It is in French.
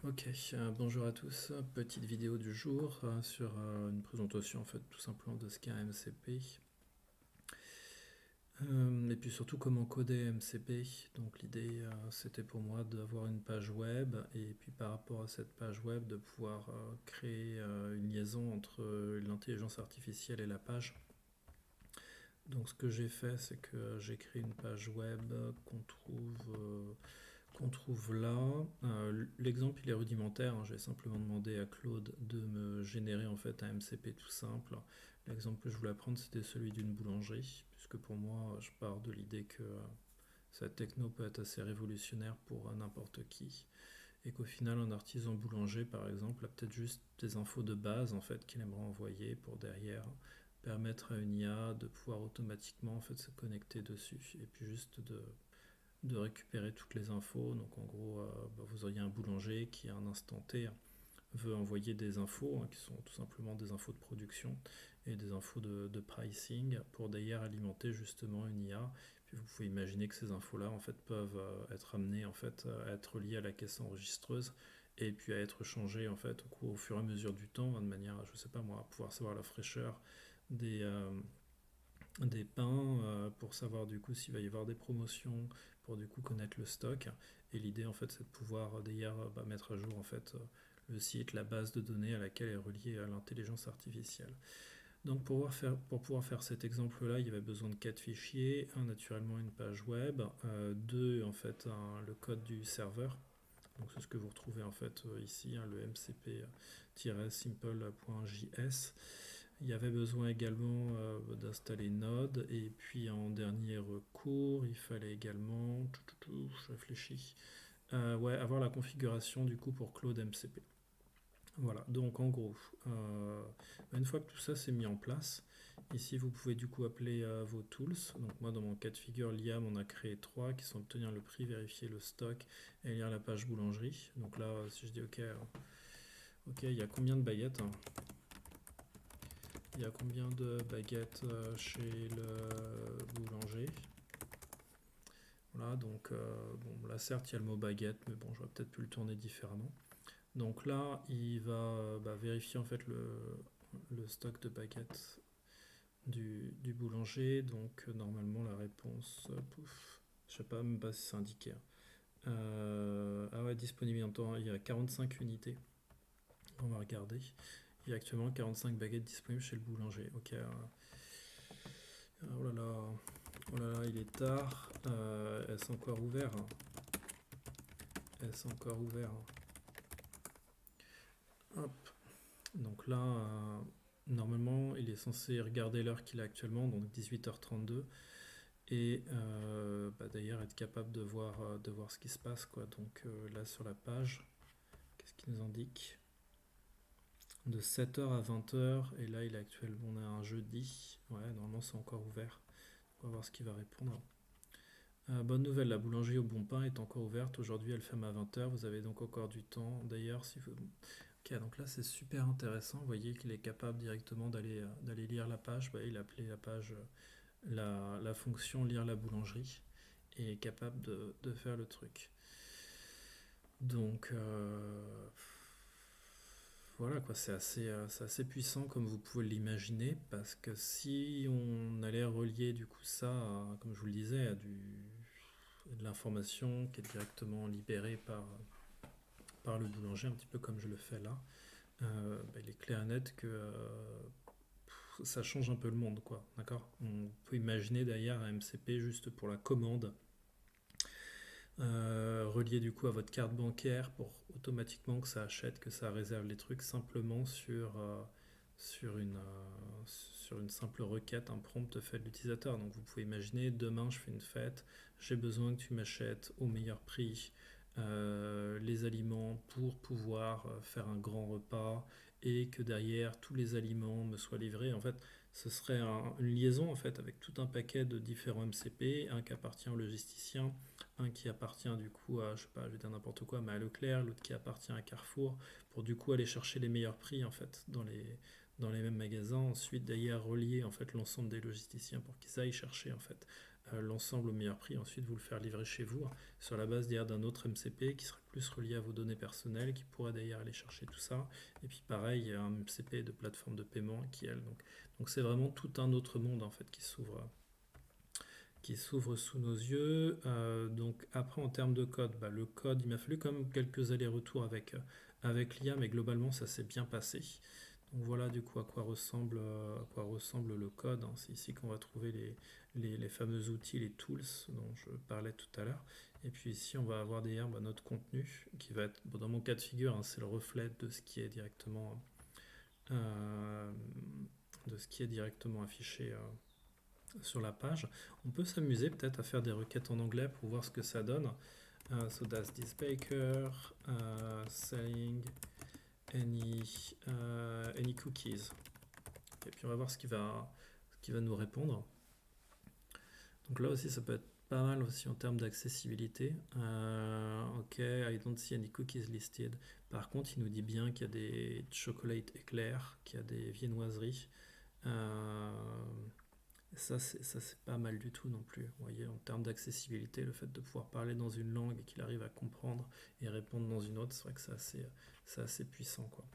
Ok, bonjour à tous. Petite vidéo du jour sur une présentation en fait tout simplement de ce qu'est un MCP. Et puis surtout comment coder MCP. Donc l'idée c'était pour moi d'avoir une page web et puis par rapport à cette page web de pouvoir créer une liaison entre l'intelligence artificielle et la page. Donc ce que j'ai fait c'est que j'ai créé une page web qu'on trouve là. L'exemple il est rudimentaire, hein. J'ai simplement demandé à Claude de me générer en fait un MCP tout simple. L'exemple que je voulais prendre c'était celui d'une boulangerie, puisque pour moi je pars de l'idée que cette techno peut être assez révolutionnaire pour n'importe qui, et qu'au final un artisan boulanger par exemple a peut-être juste des infos de base en fait qu'il aimerait envoyer pour derrière permettre à une IA de pouvoir automatiquement en fait se connecter dessus et puis juste de récupérer toutes les infos. Donc en gros, vous auriez un boulanger qui à un instant T veut envoyer des infos, hein, qui sont tout simplement des infos de production et des infos de pricing pour d'ailleurs alimenter justement une IA. Puis vous pouvez imaginer que ces infos-là en fait peuvent être amenées en fait à être liées à la caisse enregistreuse et puis à être changées en fait au fur et à mesure du temps, hein, de manière, je sais pas moi, à pouvoir savoir la fraîcheur des, euh, des pains pour savoir du coup s'il va y avoir des promotions, pour du coup connaître le stock. Et l'idée en fait c'est de pouvoir d'ailleurs mettre à jour en fait le site, la base de données à laquelle est reliée l'intelligence artificielle. Donc pour pouvoir faire cet exemple-là, il y avait besoin de quatre fichiers. Un, naturellement une page web. Deux, en fait, le code du serveur. Donc c'est ce que vous retrouvez en fait ici, hein, le mcp-simple.js. Il y avait besoin également d'installer Node, et puis en dernier recours, il fallait également, je réfléchis, ouais, avoir la configuration du coup pour Claude MCP. Voilà, donc en gros, une fois que tout ça s'est mis en place, ici vous pouvez du coup appeler vos tools. Donc moi dans mon cas de figure, l'IAM on a créé trois qui sont obtenir le prix, vérifier le stock et lire la page boulangerie. Donc là si je dis ok, il y a combien de baguettes, hein? Il y a combien de baguettes chez le boulanger? Voilà, donc bon, là certes il y a le mot baguette, mais bon, j'aurais peut-être pu le tourner différemment. Donc là, il va vérifier en fait le stock de baguettes du boulanger. Donc normalement la réponse, pouf, je sais pas même pas si c'est indiqué, hein. Ah ouais, disponible en temps, il y a 45 unités. On va regarder. Il y a actuellement 45 baguettes disponibles chez le boulanger. Ok. Oh là là, oh là là, il est tard. Elles sont encore ouvertes, hein. Elles sont encore ouvertes, hein. Hop. Donc là, normalement, il est censé regarder l'heure qu'il a actuellement, donc 18h32, et d'ailleurs être capable de voir ce qui se passe, quoi. Donc là sur la page, qu'est-ce qu'il nous indique? De 7h à 20h, et là il est actuellement, on a un jeudi, ouais, normalement c'est encore ouvert. On va voir ce qu'il va répondre. Bonne nouvelle, la boulangerie au Bon Pain est encore ouverte. Aujourd'hui, elle ferme à 20h. Vous avez donc encore du temps. D'ailleurs, si vous... Ok, donc là, c'est super intéressant. Vous voyez qu'il est capable directement d'aller lire la page. Il a appelé la page la fonction lire la boulangerie et est capable de faire le truc. Donc, voilà quoi, c'est assez puissant comme vous pouvez l'imaginer, parce que si on allait relier du coup ça, comme je vous le disais, de l'information qui est directement libérée par le boulanger, un petit peu comme je le fais là, il est clair et net que ça change un peu le monde, quoi, d'accord? On peut imaginer d'ailleurs un MCP juste pour la commande, relié du coup à votre carte bancaire pour automatiquement que ça achète, que ça réserve les trucs simplement sur, sur une simple requête, un prompt fait de l'utilisateur. Donc vous pouvez imaginer, demain je fais une fête, j'ai besoin que tu m'achètes au meilleur prix les aliments pour pouvoir faire un grand repas, et que derrière tous les aliments me soient livrés. En fait, ce serait une liaison en fait avec tout un paquet de différents MCP, un qui appartient au logisticien, un qui appartient du coup à, je sais pas, je vais dire n'importe quoi, mais à Leclerc, l'autre qui appartient à Carrefour, pour du coup aller chercher les meilleurs prix en fait dans les mêmes magasins. Ensuite d'ailleurs relier en fait l'ensemble des logisticiens pour qu'ils aillent chercher en fait l'ensemble au meilleur prix, ensuite vous le faire livrer chez vous, sur la base d'ailleurs d'un autre MCP qui serait plus relié à vos données personnelles, qui pourrait d'ailleurs aller chercher tout ça. Et puis pareil, il y a un MCP de plateforme de paiement qui elle. Donc c'est vraiment tout un autre monde en fait qui s'ouvre sous nos yeux. Donc après en termes de code, bah, le code, il m'a fallu quand même quelques allers-retours avec l'IA, mais globalement ça s'est bien passé. Donc voilà du coup à quoi ressemble le code, hein. C'est ici qu'on va trouver les fameux outils, les tools dont je parlais tout à l'heure. Et puis ici on va avoir derrière notre contenu qui va être, bon, dans mon cas de figure, hein, c'est le reflet de ce qui est euh, directement affiché sur la page. On peut s'amuser peut-être à faire des requêtes en anglais pour voir ce que ça donne. So does this baker selling any cookies? Et puis on va voir ce qui va nous répondre. Donc là aussi ça peut être pas mal aussi en termes d'accessibilité. Ok, I don't see any cookies listed. Par contre, il nous dit bien qu'il y a des chocolate éclairs, qu'il y a des viennoiseries. Euh, Ça, c'est pas mal du tout non plus. Vous voyez, en termes d'accessibilité, le fait de pouvoir parler dans une langue et qu'il arrive à comprendre et répondre dans une autre, c'est vrai que c'est assez puissant, quoi.